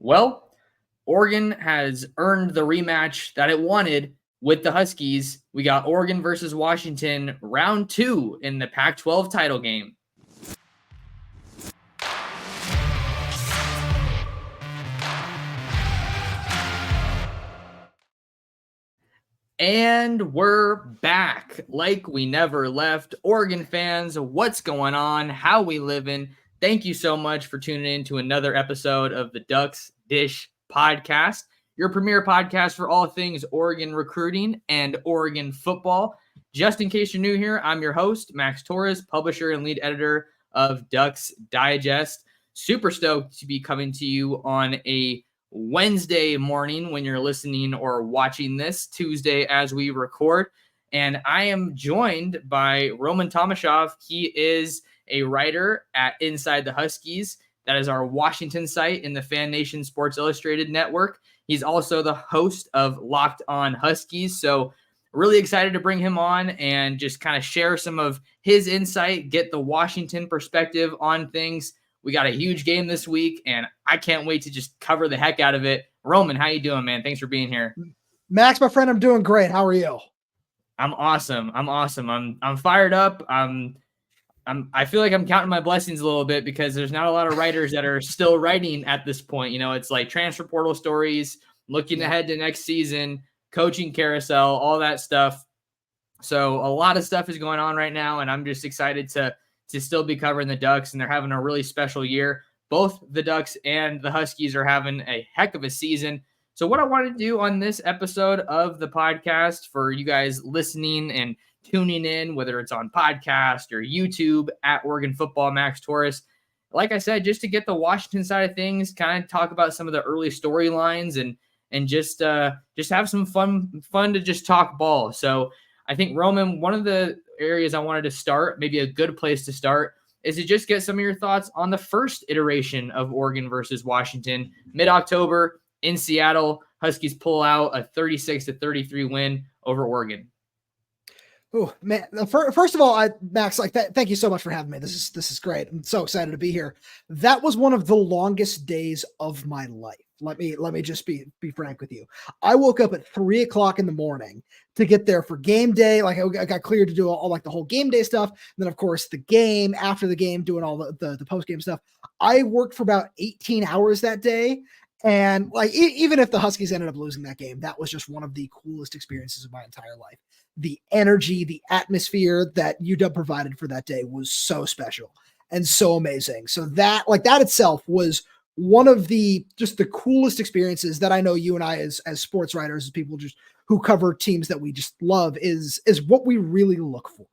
Well, Oregon has earned the rematch that it wanted with the Huskies. We got Oregon versus Washington, round 2 in the Pac-12 title game. And we're back like we never left. Oregon fans, what's going on? How we living? Thank you so much for tuning in to another episode of the Ducks Dish podcast, your premier podcast for all things Oregon recruiting and Oregon football. Just in case you're new here, I'm your host, Max Torres, publisher and lead editor of Ducks Digest. Super stoked to be coming to you on a Wednesday morning when you're listening or watching this, Tuesday as we record. And I am joined by Roman Tomashoff. He is a writer at Inside the Huskies. That is our Washington site in the Fan Nation Sports Illustrated network. He's also the host of LockedOn Huskies. So really excited to bring him on and just kind of share some of his insight, get the Washington perspective on things. We got a huge game this week, and I can't wait to just cover the heck out of it. Roman, how you doing, man? Thanks for being here. Max, my friend, I'm doing great. How are you? I'm awesome. I'm fired up. I feel like I'm counting my blessings a little bit because there's not a lot of writers that are still writing at this point. You know, it's like transfer portal stories, looking ahead to next season, coaching carousel, all that stuff. So a lot of stuff is going on right now, and I'm just excited to still be covering the Ducks, and they're having a really special year. Both the Ducks and the Huskies are having a heck of a season. So what I wanted to do on this episode of the podcast for you guys listening and tuning in, whether it's on podcast or YouTube at Oregon Football Max Torres, like I said, just to get the Washington side of things, kind of talk about some of the early storylines and just have some fun to just talk ball. So I think, Roman, one of the areas I wanted to start, maybe a good place to start, is to just get some of your thoughts on the first iteration of Oregon versus Washington. Mid-October in Seattle, Huskies pull out a 36-33 win over Oregon. Oh man! First of all, Max, thank you so much for having me. This is great. I'm so excited to be here. That was one of the longest days of my life. Let me just be frank with you. I woke up at 3:00 in the morning to get there for game day. Like I got cleared to do all like the whole game day stuff. And then of course the game, after the game, doing all the post game stuff. I worked for about 18 hours that day. And like, even if the Huskies ended up losing that game, that was just one of the coolest experiences of my entire life. The energy, the atmosphere that UW provided for that day was so special and so amazing. So that itself was one of the coolest experiences that I know you and I as sports writers, as people just who cover teams that we just love, is what we really look for.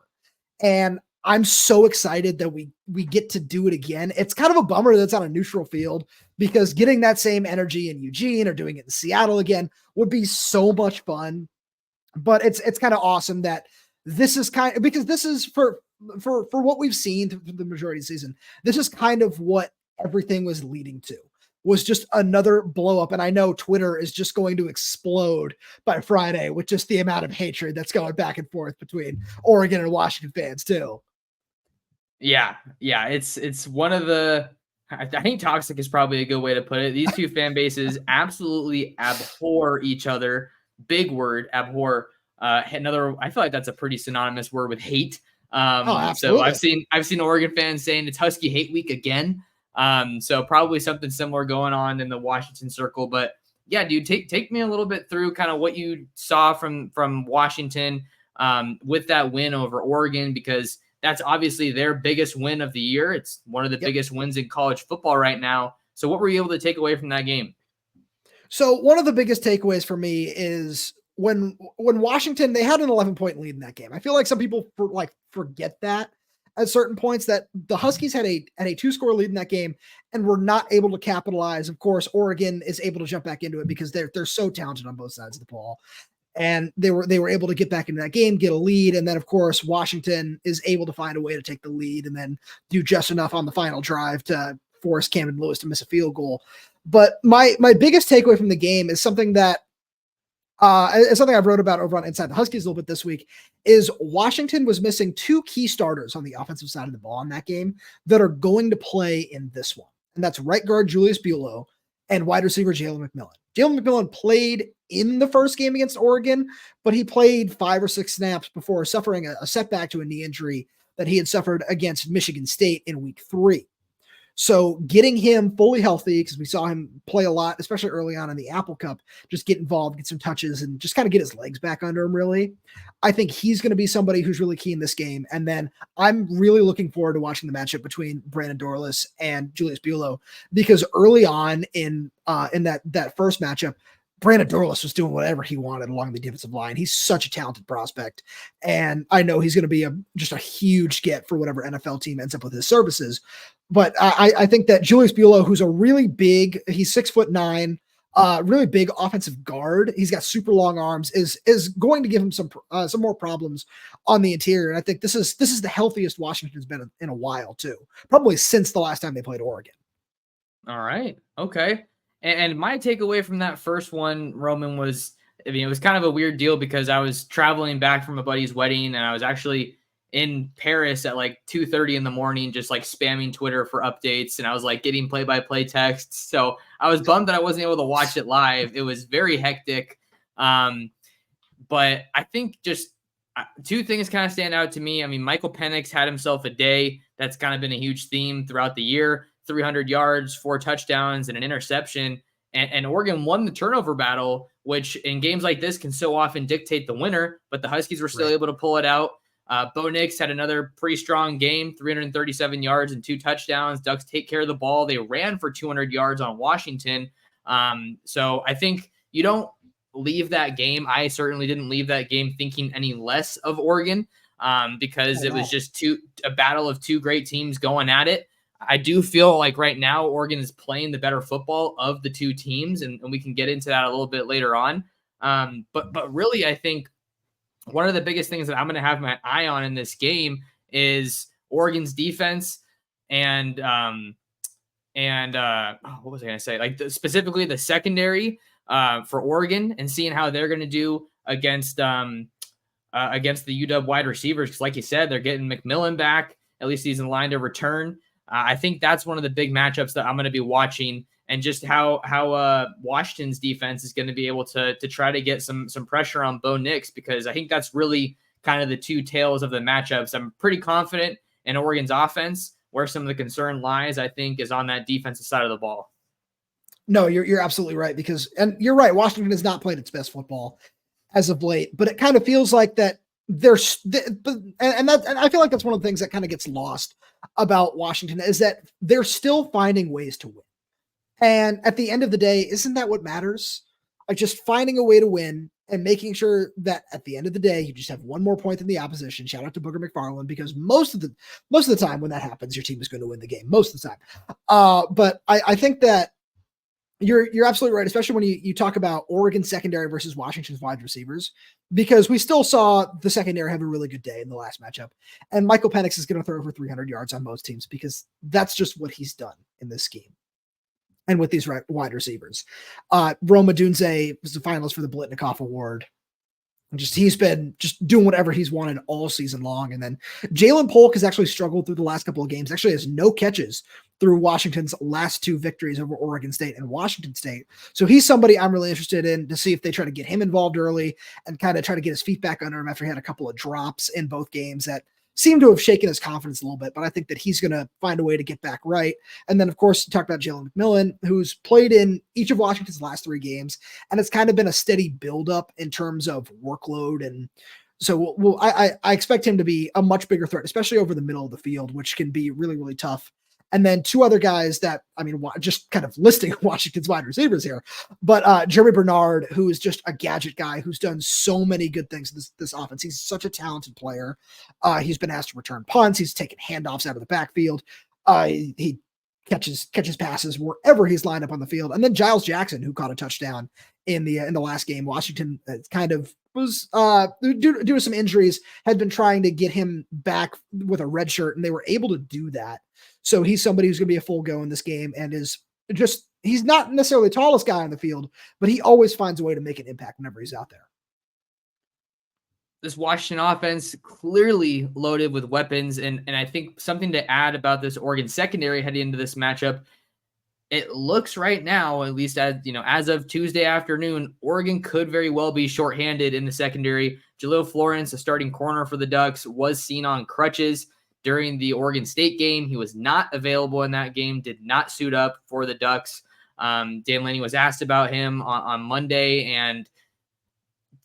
And I'm so excited that we get to do it again. It's kind of a bummer that it's on a neutral field, because getting that same energy in Eugene or doing it in Seattle again would be so much fun. But it's kind of awesome that this is because this is for what we've seen through the majority of the season. This is kind of what everything was leading to, was just another blow up. And I know Twitter is just going to explode by Friday with just the amount of hatred that's going back and forth between Oregon and Washington fans too. Yeah. It's one of the, I think toxic is probably a good way to put it. These two fan bases absolutely abhor each other. Big word, abhor. I feel like that's a pretty synonymous word with hate. So I've seen Oregon fans saying it's Husky hate week again. So probably something similar going on in the Washington circle. But yeah, dude, take me a little bit through kind of what you saw from Washington with that win over Oregon, because that's obviously their biggest win of the year. It's one of the biggest wins in college football right now. So what were you able to take away from that game? So one of the biggest takeaways for me is when Washington, they had an 11-point lead in that game. I feel like some people forget that at certain points, that the Huskies had a 2-score lead in that game and were not able to capitalize. Of course, Oregon is able to jump back into it because they're so talented on both sides of the ball. And they were able to get back into that game, get a lead. And then of course, Washington is able to find a way to take the lead and then do just enough on the final drive to force Camden Lewis to miss a field goal. But my biggest takeaway from the game is something that something I've wrote about over on Inside the Huskies a little bit this week, is Washington was missing 2 key starters on the offensive side of the ball in that game that are going to play in this one. And that's right guard Julius Buelow and wide receiver Jalen McMillan. Jalen McMillan played in the first game against Oregon, but he played 5 or 6 snaps before suffering a setback to a knee injury that he had suffered against Michigan State in week 3. So getting him fully healthy, because we saw him play a lot, especially early on in the Apple Cup, just get involved, get some touches, and just kind of get his legs back under him, really. I think he's going to be somebody who's really key in this game. And then I'm really looking forward to watching the matchup between Brandon Dorlus and Julius Buelow, because early on in that first matchup, Brandon Dorlus was doing whatever he wanted along the defensive line. He's such a talented prospect, and I know he's going to be just a huge get for whatever NFL team ends up with his services. But I think that Julius Buelow, who's a really big, he's 6'9", really big offensive guard. He's got super long arms. Is going to give him some more problems on the interior. And I think this is the healthiest Washington's been in a while too, probably since the last time they played Oregon. All right, okay. And my takeaway from that first one, Roman, was, I mean, it was kind of a weird deal because I was traveling back from a buddy's wedding, and I was actually in Paris at like 2:30 in the morning, just like spamming Twitter for updates. And I was like getting play-by-play texts. So I was bummed that I wasn't able to watch it live. It was very hectic. But I think just two things kind of stand out to me. I mean, Michael Penix had himself a day. That's kind of been a huge theme throughout the year. 300 yards, 4 touchdowns, and an interception. And Oregon won the turnover battle, which in games like this can so often dictate the winner, but the Huskies were still able to pull it out. Bo Nix had another pretty strong game, 337 yards and 2 touchdowns. Ducks take care of the ball. They ran for 200 yards on Washington. So I think you don't leave that game. I certainly didn't leave that game thinking any less of Oregon, because it was just a battle of 2 great teams going at it. I do feel like right now Oregon is playing the better football of the 2 teams, and we can get into that a little bit later on. But really, I think one of the biggest things that I'm going to have my eye on in this game is Oregon's defense and what was I going to say? Like specifically the secondary for Oregon, and seeing how they're going to do against the UW wide receivers. Because like you said, they're getting McMillan back. At least he's in line to return. I think that's one of the big matchups that I'm going to be watching, and just how Washington's defense is going to be able to try to get some pressure on Bo Nix, because I think that's really kind of the 2 tails of the matchups. I'm pretty confident in Oregon's offense. Where some of the concern lies, I think, is on that defensive side of the ball. No, you're absolutely right, and you're right. Washington has not played its best football as of late, but it kind of feels like that and I feel like that's one of the things that kind of gets lost about Washington, is that they're still finding ways to win. And at the end of the day, isn't that what matters? Like just finding a way to win and making sure that at the end of the day, you just have one more point than the opposition. Shout out to Booger McFarland, because most of the time when that happens, your team is going to win the game most of the time. But I think that you're absolutely right, especially when you talk about Oregon secondary versus Washington's wide receivers, because we still saw the secondary have a really good day in the last matchup. And Michael Penix is going to throw over 300 yards on most teams, because that's just what he's done in this scheme and with these wide receivers. Roma Dunze was the finalist for the Blitnikoff Award. And he's been just doing whatever he's wanted all season long. And then Jalen Polk has actually struggled through the last couple of games. Actually has no catches through Washington's last 2 victories over Oregon State and Washington State. So he's somebody I'm really interested in to see if they try to get him involved early and kind of try to get his feet back under him after he had a couple of drops in both games that seemed to have shaken his confidence a little bit, but I think that he's going to find a way to get back right. And then, of course, talk about Jalen McMillan, who's played in each of Washington's last 3 games, and it's kind of been a steady buildup in terms of workload. And so I expect him to be a much bigger threat, especially over the middle of the field, which can be really, really tough. And then 2 other guys that, I mean, just kind of listing Washington's wide receivers here, but Jeremy Bernard, who is just a gadget guy who's done so many good things in this offense. He's such a talented player. He's been asked to return punts. He's taken handoffs out of the backfield. He catches passes wherever he's lined up on the field. And then Giles Jackson, who caught a touchdown in the last game. Washington kind of was due to some injuries, had been trying to get him back with a red shirt, and they were able to do that. So he's somebody who's going to be a full go in this game, and he's not necessarily the tallest guy on the field, but he always finds a way to make an impact whenever he's out there. This Washington offense clearly loaded with weapons, and I think something to add about this Oregon secondary heading into this matchup, it looks right now, at least as of Tuesday afternoon, Oregon could very well be shorthanded in the secondary. Jaleel Florence, a starting corner for the Ducks, was seen on crutches during the Oregon State game. He was not available in that game, did not suit up for the Ducks. Dan Lanning was asked about him on Monday and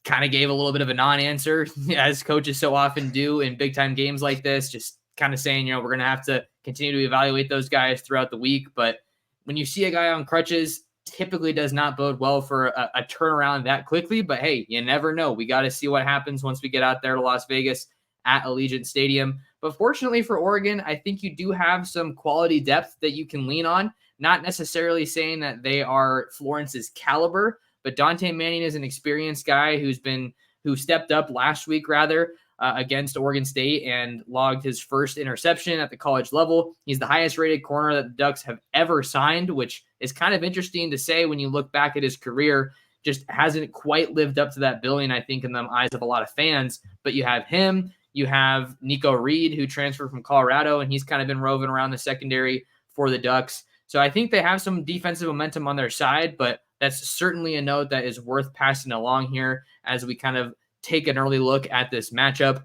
kind of gave a little bit of a non-answer, as coaches so often do in big-time games like this, just kind of saying, we're going to have to continue to evaluate those guys throughout the week. But when you see a guy on crutches, typically does not bode well for a turnaround that quickly. But hey, you never know. We got to see what happens once we get out there to Las Vegas at Allegiant Stadium. But fortunately for Oregon, I think you do have some quality depth that you can lean on. Not necessarily saying that they are Florence's caliber, but Dante Manning is an experienced guy who stepped up last week against Oregon State and logged his first interception at the college level. He's the highest rated corner that the Ducks have ever signed, which is kind of interesting to say when you look back at his career. Just hasn't quite lived up to that billing, I think, in the eyes of a lot of fans. But you have him, you have Nico Reed, who transferred from Colorado, and he's kind of been roving around the secondary for the Ducks. So I think they have some defensive momentum on their side, but that's certainly a note that is worth passing along here as we kind of take an early look at this matchup.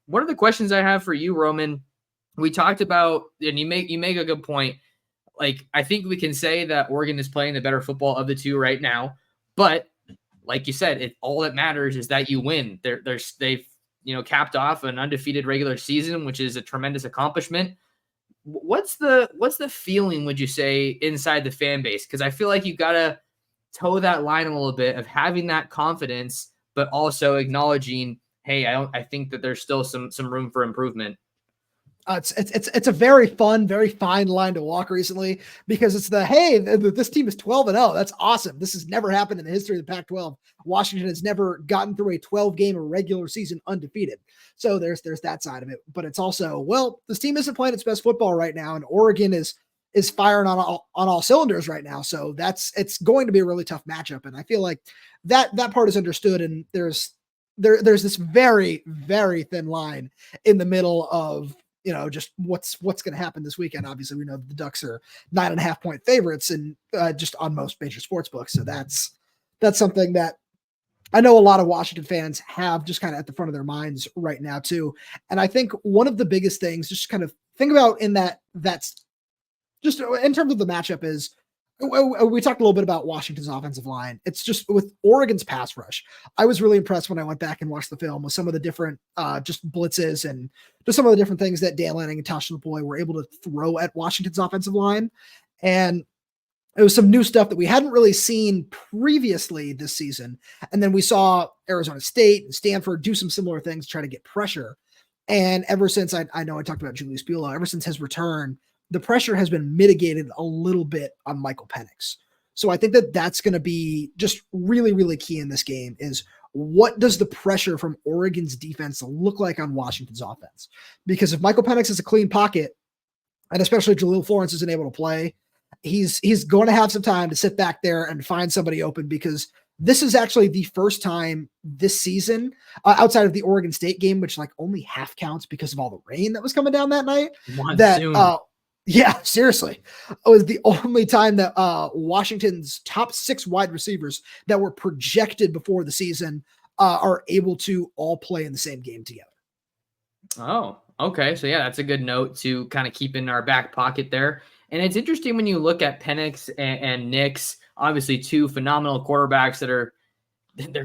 One of the questions I have for you, Roman, we talked about, and you make a good point. Like, I think we can say that Oregon is playing the better football of the two right now, but like you said, all that matters is that you win. They've capped off an undefeated regular season, which is a tremendous accomplishment. What's the feeling, would you say, inside the fan base? Because I feel like you got to toe that line a little bit of having that confidence, but also acknowledging, hey, I think that there's still some room for improvement. It's a very fun, very fine line to walk recently, because it's this team is 12-0. That's awesome. This has never happened in the history of the Pac-12. Washington has never gotten through a 12-game regular season undefeated. So there's that side of it. But it's also, well, this team isn't playing its best football right now, and Oregon is firing on all cylinders right now. So it's going to be a really tough matchup. And I feel like that part is understood. And there's this very, very thin line in the middle of, just what's going to happen this weekend. Obviously, we know the Ducks are 9.5-point favorites and just on most major sports books. So that's something that I know a lot of Washington fans have just kind of at the front of their minds right now too. And I think one of the biggest things, just kind of think about that's just in terms of the matchup, is we talked a little bit about Washington's offensive line. It's just with Oregon's pass rush. I was really impressed when I went back and watched the film with some of the different just blitzes and just some of the different things that Dan Lanning and Tosh Lupoi were able to throw at Washington's offensive line. And it was some new stuff that we hadn't really seen previously this season. And then we saw Arizona State and Stanford do some similar things to try to get pressure. And ever since I know I talked about Julius Buelow, ever since his return, the pressure has been mitigated a little bit on Michael Penix. So I think that's going to be just really, really key in this game is, what does the pressure from Oregon's defense look like on Washington's offense? Because if Michael Penix is a clean pocket, and especially Jaleel Florence isn't able to play, he's going to have some time to sit back there and find somebody open, because this is actually the first time this season, outside of the Oregon State game, which like only half counts because of all the rain that was coming down that night. Yeah, seriously. It was the only time that Washington's top 6 wide receivers that were projected before the season are able to all play in the same game together. Oh, okay. So yeah, that's a good note to kind of keep in our back pocket there. And it's interesting when you look at Penix and Nix, obviously 2 phenomenal quarterbacks they're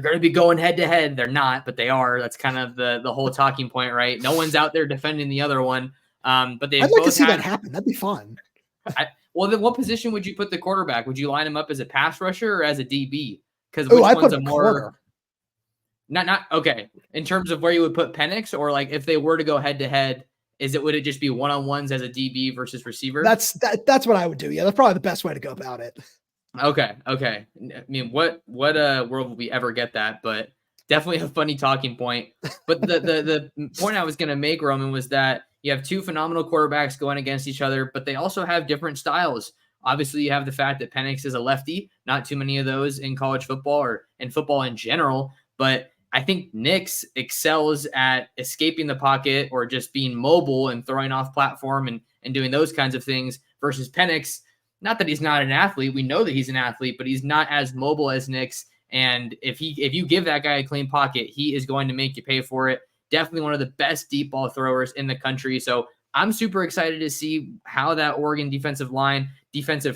going to be going head to head. They're not, but they are. That's kind of the whole talking point, right? No one's out there defending the other one. But I'd like to see that happen. That'd be fun. Well, then what position would you put the quarterback? Would you line him up as a pass rusher or as a DB? Because which one's a more corner. Not okay. In terms of where you would put Penix, or like if they were to go head to head, would it just be one-on-ones as a DB versus receiver? That's what I would do. Yeah, that's probably the best way to go about it. Okay. I mean, what world will we ever get that? But definitely a funny talking point. But the point I was going to make, Roman, was that you have 2 phenomenal quarterbacks going against each other, but they also have different styles. Obviously, you have the fact that Penix is a lefty. Not too many of those in college football or in football in general. But I think Nix excels at escaping the pocket or just being mobile and throwing off platform and doing those kinds of things, versus Penix. not that he's not an athlete. We know that he's an athlete, but he's not as mobile as Nix. And if you give that guy a clean pocket, he is going to make you pay for it. Definitely one of the best deep ball throwers in the country. So I'm super excited to see how that Oregon defensive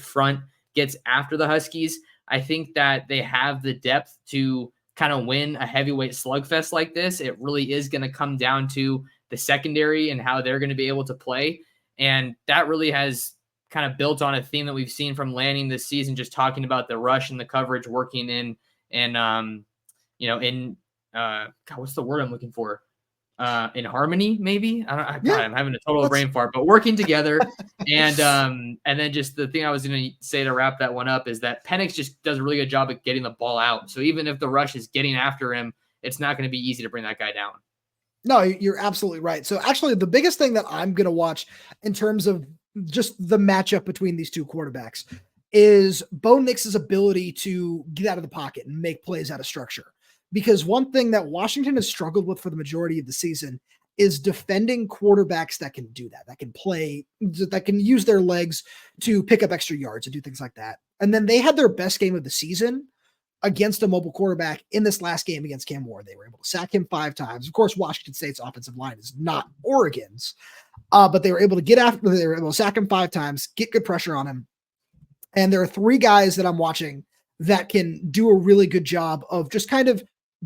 front gets after the Huskies. I think that they have the depth to kind of win a heavyweight slugfest like this. It really is going to come down to the secondary and how they're going to be able to play. And that really has kind of built on a theme that we've seen from Lanning this season, just talking about the rush and the coverage working in what's the word I'm looking for? In harmony, maybe. I'm having a total brain fart, but working together. And then just the thing I was going to say to wrap that one up is that Penix just does a really good job at getting the ball out. So even if the rush is getting after him, it's not going to be easy to bring that guy down. No, you're absolutely right. So actually the biggest thing that I'm going to watch in terms of just the matchup between these two quarterbacks is Bo Nix's ability to get out of the pocket and make plays out of structure. Because one thing that Washington has struggled with for the majority of the season is defending quarterbacks that can do that can play, that can use their legs to pick up extra yards and do things like that. And then they had their best game of the season against a mobile quarterback in this last game against Cam Ward. They were able to sack him 5 times. Of course, Washington State's offensive line is not Oregon's, but they were able to they were able to sack him 5 times, get good pressure on him. And there are 3 guys that I'm watching that can do a really good job of just kind of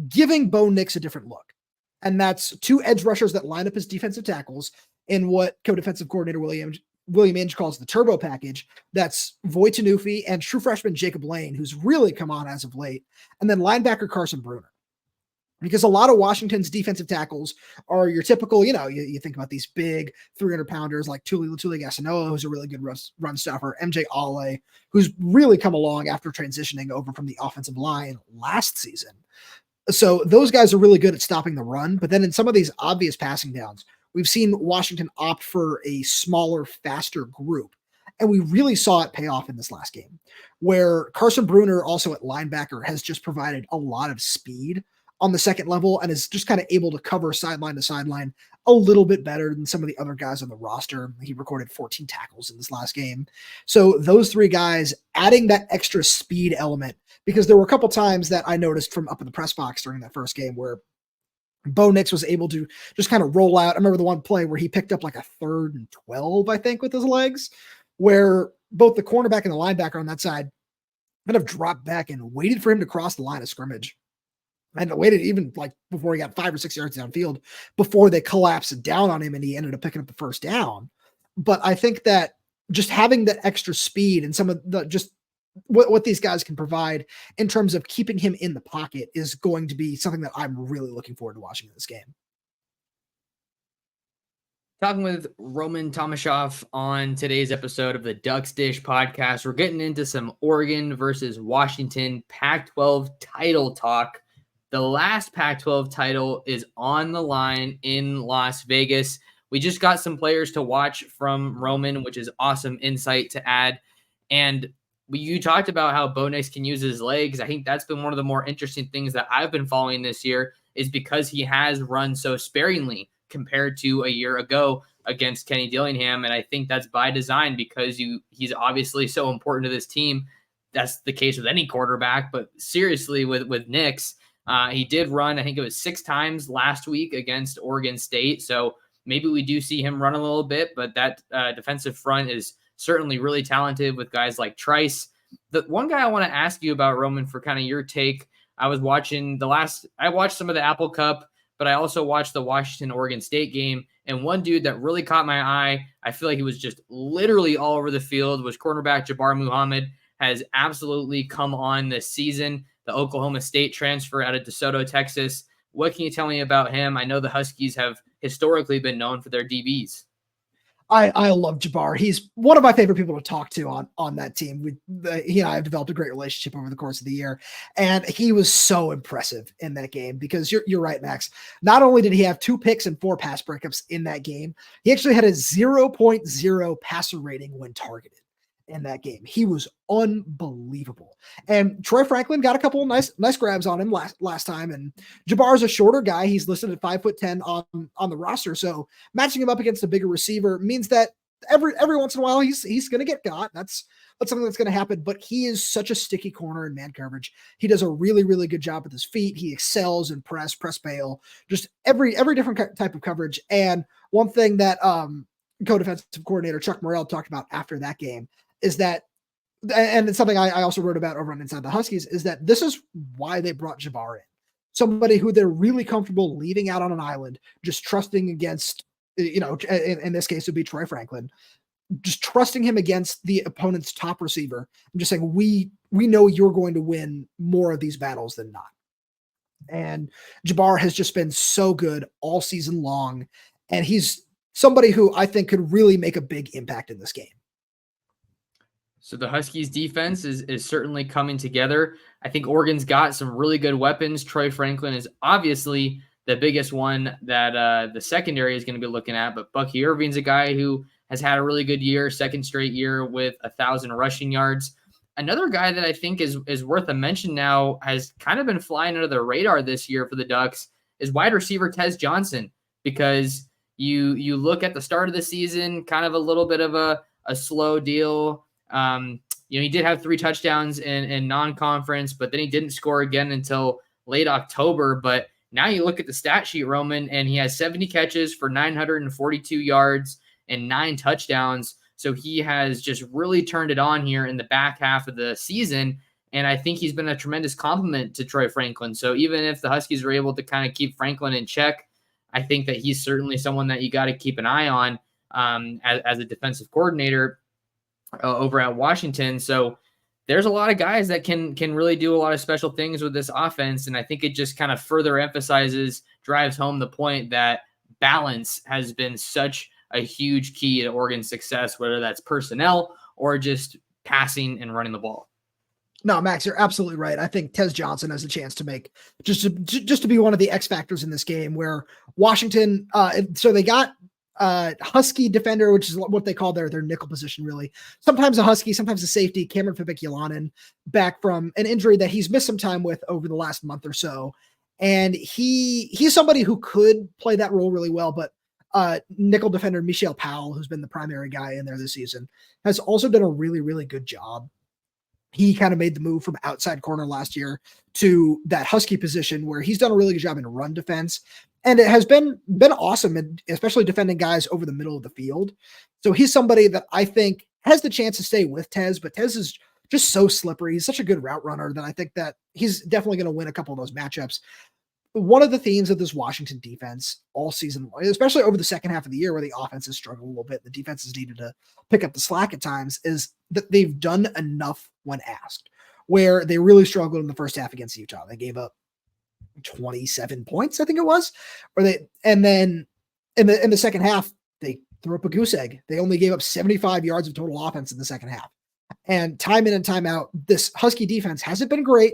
giving Bo Nix a different look. And that's 2 edge rushers that line up as defensive tackles in what co-defensive coordinator William Inge calls the turbo package. That's Voy Tanufi and true freshman Jacob Lane, who's really come on as of late. And then linebacker Carson Bruner. Because a lot of Washington's defensive tackles are your typical, you think about these big 300-pounders like Tuli Gasanoa, who's a really good run stopper, MJ Ale, who's really come along after transitioning over from the offensive line last season. So those guys are really good at stopping the run. But then in some of these obvious passing downs, we've seen Washington opt for a smaller, faster group. And we really saw it pay off in this last game, where Carson Bruner, also at linebacker, has just provided a lot of speed on the second level and is just kind of able to cover sideline to sideline a little bit better than some of the other guys on the roster. He recorded 14 tackles in this last game. So those 3 guys adding that extra speed element, because there were a couple times that I noticed from up in the press box during that first game where Bo Nix was able to just kind of roll out. I remember the one play where he picked up like a 3rd and 12, I think, with his legs, where both the cornerback and the linebacker on that side kind of dropped back and waited for him to cross the line of scrimmage. And waited even like before he got 5 or 6 yards downfield before they collapsed down on him and he ended up picking up the first down. But I think that just having that extra speed and some of the just what these guys can provide in terms of keeping him in the pocket is going to be something that I'm really looking forward to watching in this game. Talking with Roman Tomashoff on today's episode of the Ducks Dish podcast. We're getting into some Oregon versus Washington Pac-12 title talk. The last Pac-12 title is on the line in Las Vegas. We just got some players to watch from Roman, which is awesome insight to add. And you talked about how Bo Nix can use his legs. I think that's been one of the more interesting things that I've been following this year, is because he has run so sparingly compared to a year ago against Kenny Dillingham. And I think that's by design, because he's obviously so important to this team. That's the case with any quarterback, but seriously with Nix, he did run, I think it was 6 times last week against Oregon State. So maybe we do see him run a little bit, but that defensive front is certainly really talented with guys like Trice. The one guy I want to ask you about, Roman, for kind of your take, I watched some of the Apple Cup, but I also watched the Washington-Oregon State game. And one dude that really caught my eye, I feel like he was just literally all over the field, was cornerback Jabbar Muhammad. Has absolutely come on this season. The Oklahoma State transfer out of DeSoto, Texas. What can you tell me about him? I know the Huskies have historically been known for their DBs. I love Jabbar. He's one of my favorite people to talk to on that team. He and I have developed a great relationship over the course of the year, and he was so impressive in that game, because you're right, Max. Not only did he have 2 picks and 4 pass breakups in that game, he actually had a 0.0 passer rating when targeted in that game. He was unbelievable. And Troy Franklin got a couple of nice grabs on him last time. And Jabbar's a shorter guy. He's listed at 5'10" on the roster. So matching him up against a bigger receiver means that every once in a while he's going to get got. That's something that's going to happen. But he is such a sticky corner in man coverage. He does a really, really good job with his feet. He excels in press bail, just every different type of coverage. And one thing that co-defensive coordinator Chuck Morrell talked about after that game is that, and it's something I also wrote about over on Inside the Huskies, is that this is why they brought Jabbar in. Somebody who they're really comfortable leaving out on an island, just trusting against, in this case, it would be Troy Franklin, just trusting him against the opponent's top receiver. I'm just saying, we know you're going to win more of these battles than not. And Jabbar has just been so good all season long. And he's somebody who I think could really make a big impact in this game. So the Huskies defense is certainly coming together. I think Oregon's got some really good weapons. Troy Franklin is obviously the biggest one that the secondary is going to be looking at, but Bucky Irving's a guy who has had a really good year, second straight year with 1,000 rushing yards. Another guy that I think is worth a mention now, has kind of been flying under the radar this year for the Ducks, is wide receiver Tez Johnson, because you look at the start of the season, kind of a little bit of a slow deal. He did have 3 touchdowns in non-conference, but then he didn't score again until late October. But now you look at the stat sheet, Roman, and he has 70 catches for 942 yards and 9 touchdowns. So he has just really turned it on here in the back half of the season. And I think he's been a tremendous compliment to Troy Franklin. So even if the Huskies are able to kind of keep Franklin in check, I think that he's certainly someone that you got to keep an eye on as a defensive coordinator over at Washington. So there's a lot of guys that can really do a lot of special things with this offense. And I think it just kind of further drives home the point that balance has been such a huge key to Oregon's success, whether that's personnel or just passing and running the ball. No, Max, you're absolutely right. I think Tez Johnson has a chance to make just to be one of the X factors in this game, where Washington, so they got Husky defender, which is what they call their nickel position, really. Sometimes a Husky, sometimes a safety, Cameron Fibik-Yalanen, back from an injury that he's missed some time with over the last month or so. And he's somebody who could play that role really well, but nickel defender Michelle Powell, who's been the primary guy in there this season, has also done a really, really good job. He kind of made the move from outside corner last year to that Husky position, where he's done a really good job in run defense. And it has been awesome, and especially defending guys over the middle of the field. So he's somebody that I think has the chance to stay with Tez, but Tez is just so slippery. He's such a good route runner that I think that he's definitely going to win a couple of those matchups. One of the themes of this Washington defense all season, especially over the second half of the year where the offense has struggled a little bit, the defense has needed to pick up the slack at times, is that they've done enough when asked, where they really struggled in the first half against Utah. They gave up 27 points, I think it was, and then in the second half, they threw up a goose egg. They only gave up 75 yards of total offense in the second half. And time in and time out, this Husky defense hasn't been great,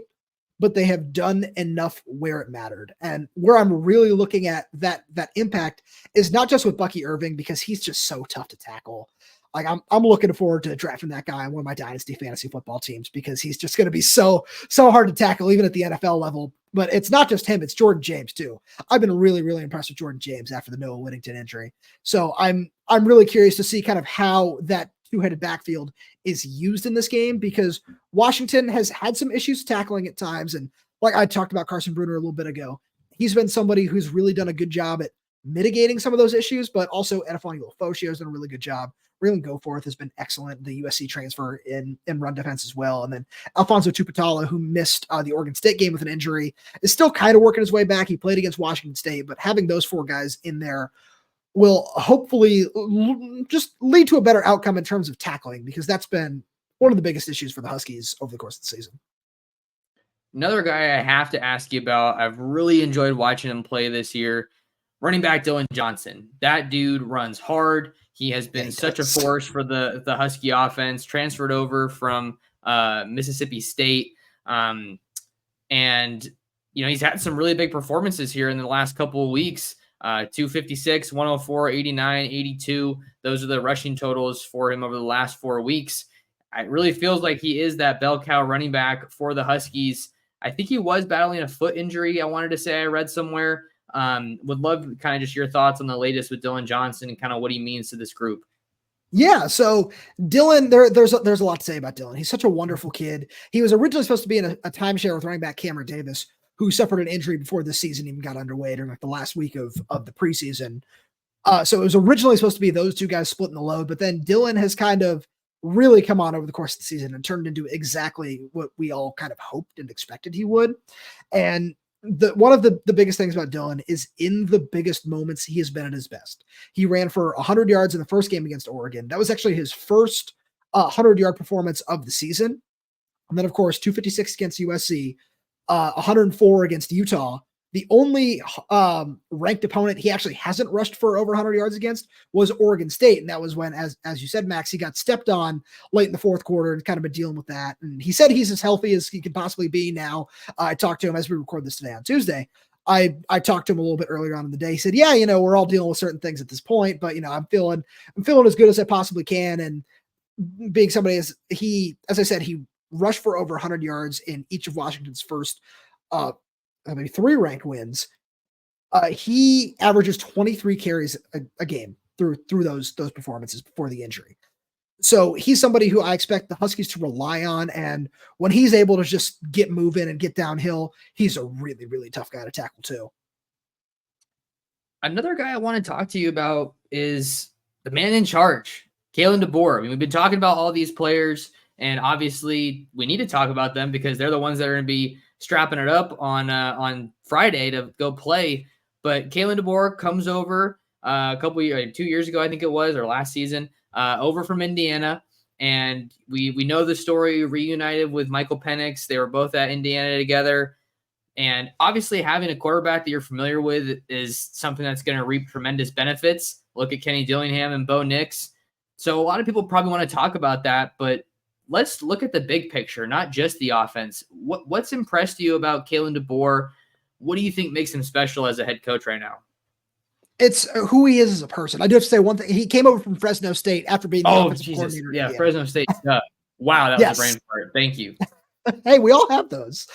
but they have done enough where it mattered. And where I'm really looking at that impact is not just with Bucky Irving, because he's just so tough to tackle. Like I'm looking forward to drafting that guy on one of my dynasty fantasy football teams, because he's just going to be so hard to tackle, even at the NFL level. But it's not just him, it's Jordan James too. I've been really, really impressed with Jordan James after the Noah Whittington injury. So I'm really curious to see kind of how that two-headed backfield is used in this game, because Washington has had some issues tackling at times. And like I talked about Carson Bruner a little bit ago, he's been somebody who's really done a good job at mitigating some of those issues, but also Edifon Ulofoshio has done a really good job. Raylan Goforth has been excellent, the USC transfer in run defense as well. And then Alfonso Tupatala, who missed the Oregon State game with an injury, is still kind of working his way back. He played against Washington State, but having those 4 guys in there will hopefully just lead to a better outcome in terms of tackling, because that's been one of the biggest issues for the Huskies over the course of the season. Another guy I have to ask you about, I've really enjoyed watching him play this year, running back Dylan Johnson. That dude runs hard. He has been such a force for the Husky offense, transferred over from Mississippi State. And, he's had some really big performances here in the last couple of weeks. 256, 104, 89, 82. Those are the rushing totals for him over the last 4 weeks. It really feels like he is that bell cow running back for the Huskies. I think he was battling a foot injury, I wanted to say, I read somewhere. Would love kind of just your thoughts on the latest with Dylan Johnson and kind of what he means to this group. Yeah, so Dylan, there's a lot to say about Dylan. He's such a wonderful kid. He was originally supposed to be in a timeshare with running back Cameron Davis, who suffered an injury before the season even got underway during like the last week of the preseason. So it was originally supposed to be those two guys splitting the load, but then Dylan has kind of really come on over the course of the season and turned into exactly what we all kind of hoped and expected he would. And one of the biggest things about Dylan is in the biggest moments he has been at his best. He ran for 100 yards in the first game against Oregon. That was actually his first 100-yard performance of the season. And then, of course, 256 against USC, 104 against Utah. The only ranked opponent he actually hasn't rushed for over 100 yards against was Oregon State. And that was when, as you said, Max, he got stepped on late in the fourth quarter and kind of been dealing with that. And he said he's as healthy as he could possibly be now. I talked to him as we record this today on Tuesday. I talked to him a little bit earlier on in the day. He said, yeah, we're all dealing with certain things at this point, but I'm feeling as good as I possibly can. And being somebody as I said, he rushed for over 100 yards in each of Washington's first maybe 3 ranked wins. He averages 23 carries a game through those performances before the injury. So he's somebody who I expect the Huskies to rely on. And when he's able to just get moving and get downhill, he's a really, really tough guy to tackle too. Another guy I want to talk to you about is the man in charge, Kalen DeBoer. I mean, we've been talking about all these players, and obviously we need to talk about them because they're the ones that are going to be strapping it up on Friday to go play. But Kalen DeBoer comes over a couple years, 2 years ago, I think it was, or last season, over from Indiana. And we know the story, reunited with Michael Penix. They were both at Indiana together. And obviously having a quarterback that you're familiar with is something that's going to reap tremendous benefits. Look at Kenny Dillingham and Bo Nix. So a lot of people probably want to talk about that, but let's look at the big picture, not just the offense. What's impressed you about Kalen DeBoer? What do you think makes him special as a head coach right now? It's who he is as a person. I do have to say one thing. He came over from Fresno State after being the offensive coordinator. Yeah, Fresno State. Wow, that was a brain fart. Thank you. Hey, we all have those.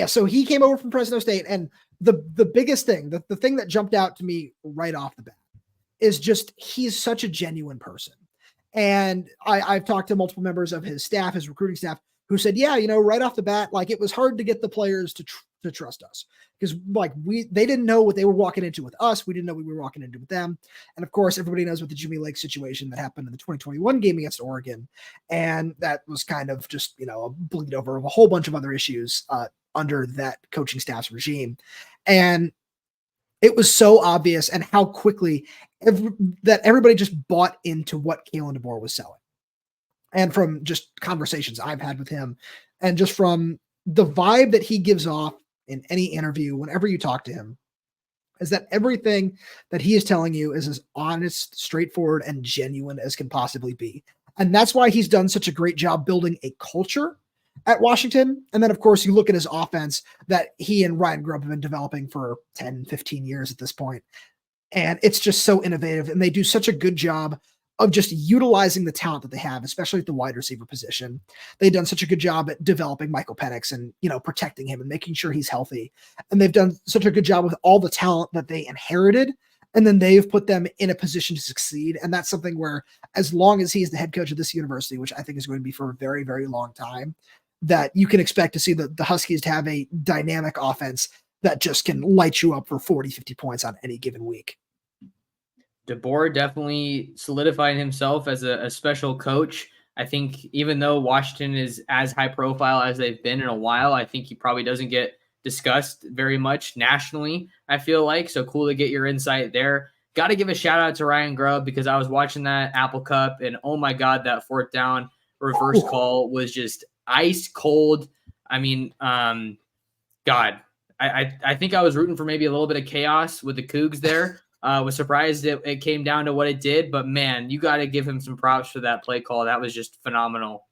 So he came over from Fresno State, and the biggest thing, the thing that jumped out to me right off the bat is just he's such a genuine person. And I've talked to multiple members of his staff, his recruiting staff, who said, yeah, right off the bat, like it was hard to get the players to trust us because they didn't know what they were walking into with us. We didn't know what we were walking into with them. And of course, everybody knows what the Jimmy Lake situation that happened in the 2021 game against Oregon. And that was kind of just, a bleed over of a whole bunch of other issues under that coaching staff's regime. And it was so obvious and how quickly that everybody just bought into what Kalen DeBoer was selling. And from just conversations I've had with him and just from the vibe that he gives off in any interview, whenever you talk to him, is that everything that he is telling you is as honest, straightforward, and genuine as can possibly be. And that's why he's done such a great job building a culture at Washington. And then, of course, you look at his offense that he and Ryan Grubb have been developing for 10, 15 years at this point. And it's just so innovative. And they do such a good job of just utilizing the talent that they have, especially at the wide receiver position. They've done such a good job at developing Michael Penix and, protecting him and making sure he's healthy. And they've done such a good job with all the talent that they inherited. And then they've put them in a position to succeed. And that's something where, as long as he's the head coach of this university, which I think is going to be for a very, very long time, that you can expect to see the Huskies to have a dynamic offense that just can light you up for 40, 50 points on any given week. DeBoer definitely solidified himself as a special coach. I think even though Washington is as high profile as they've been in a while, I think he probably doesn't get discussed very much nationally, I feel like. So cool to get your insight there. Got to give a shout out to Ryan Grubb because I was watching that Apple Cup and oh my God, that fourth down reverse call was just ice cold. I mean, God, I think I was rooting for maybe a little bit of chaos with the Cougs there. Was surprised it came down to what it did, but man, you got to give him some props for that play call. That was just phenomenal.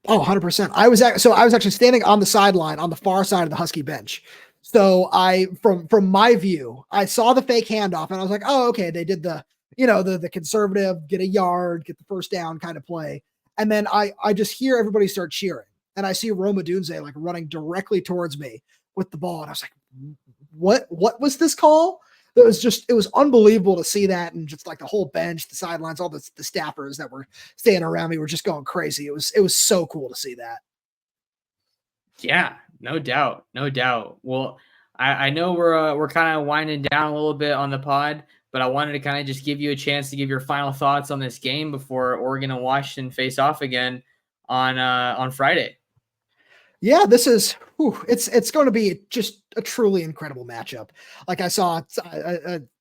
Oh, 100%. I was actually standing on the sideline on the far side of the Husky bench. So from my view, I saw the fake handoff and I was like, oh, okay. They did the conservative, get a yard, get the first down kind of play. And then I just hear everybody start cheering and I see Roma Dunze like running directly towards me with the ball. And I was like, what was this call? it was unbelievable to see that. And just like the whole bench, the sidelines, all the staffers that were standing around me were just going crazy. It was so cool to see that. Yeah, no doubt. No doubt. Well, I know we're kind of winding down a little bit on the pod, but I wanted to kind of just give you a chance to give your final thoughts on this game before Oregon and Washington face off again on Friday. Yeah, this is it's going to be just a truly incredible matchup. Like I saw,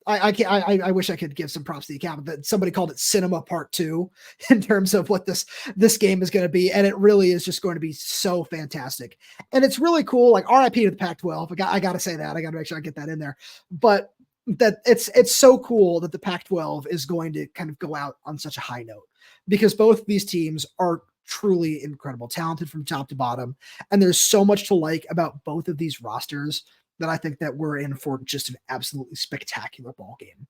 I wish I could give some props to the account, but somebody called it Cinema Part 2 in terms of what this game is going to be, and it really is just going to be so fantastic. And it's really cool. Like RIP to the Pac-12. I got to say that. I got to make sure I get that in there. But that it's so cool that the Pac-12 is going to kind of go out on such a high note, because both these teams are truly incredible, talented from top to bottom. And there's so much to like about both of these rosters that I think that we're in for just an absolutely spectacular ball game.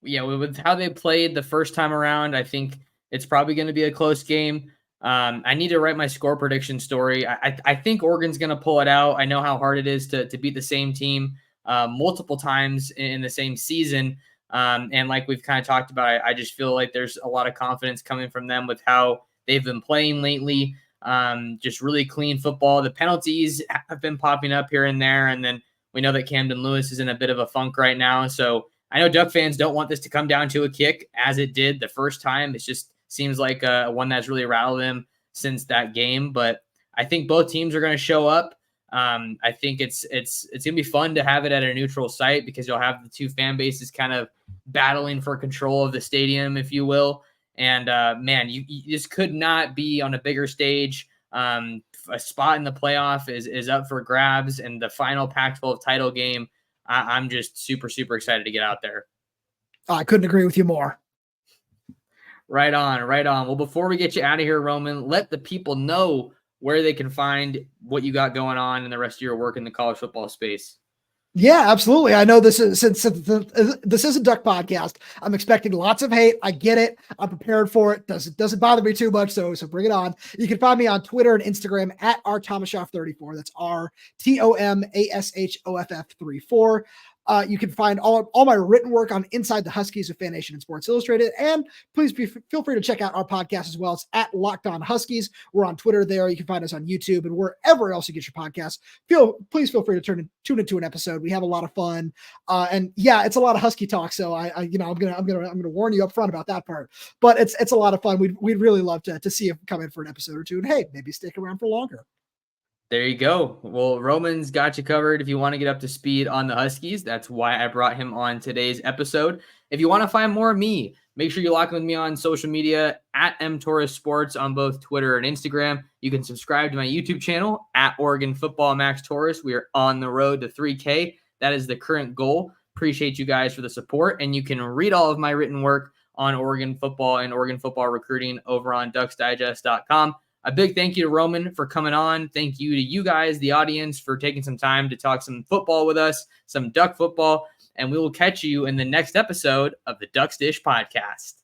Yeah, with how they played the first time around, I think it's probably going to be a close game. I need to write my score prediction story. I think Oregon's going to pull it out. I know how hard it is to beat the same team multiple times in the same season. And like we've kind of talked about, I just feel like there's a lot of confidence coming from them with how they've been playing lately. Just really clean football. The penalties have been popping up here and there. And then we know that Camden Lewis is in a bit of a funk right now. So I know Duck fans don't want this to come down to a kick as it did the first time. It just seems like one that's really rattled him since that game. But I think both teams are going to show up. I think it's going to be fun to have it at a neutral site, because you'll have the two fan bases kind of battling for control of the stadium, if you will. And man, you just could not be on a bigger stage. A spot in the playoff is up for grabs, and the final Pac-12 title game. I'm just super, super excited to get out there. I couldn't agree with you more. Right on, right on. Well, before we get you out of here, Roman, let the people know where they can find what you got going on and the rest of your work in the college football space. Yeah, absolutely. I know this is since this is a Duck podcast. I'm expecting lots of hate. I get it. I'm prepared for it. Doesn't bother me too much. So bring it on. You can find me on Twitter and Instagram at rtomashoff34. That's RTOMASHOFF34. You can find all my written work on Inside the Huskies of Fan Nation and Sports Illustrated. And please feel free to check out our podcast as well. It's at LockedOn Huskies. We're on Twitter there. You can find us on YouTube and wherever else you get your podcasts. Please feel free to tune into an episode. We have a lot of fun. And yeah, it's a lot of Husky talk. So I'm gonna warn you up front about that part. But it's a lot of fun. We'd really love to see you come in for an episode or two. And hey, maybe stick around for longer. There you go. Well, Roman's got you covered if you want to get up to speed on the Huskies. That's why I brought him on today's episode. If you want to find more of me, make sure you lock in with me on social media at mtorres sports on both Twitter and Instagram. You can subscribe to my YouTube channel at Oregon Football Max Torres. We are on the road to 3K. That is the current goal. Appreciate you guys for the support. And you can read all of my written work on Oregon football and Oregon football recruiting over on ducksdigest.com. A big thank you to Roman for coming on. Thank you to you guys, the audience, for taking some time to talk some football with us, some Duck football, and we will catch you in the next episode of the Ducks Dish Podcast.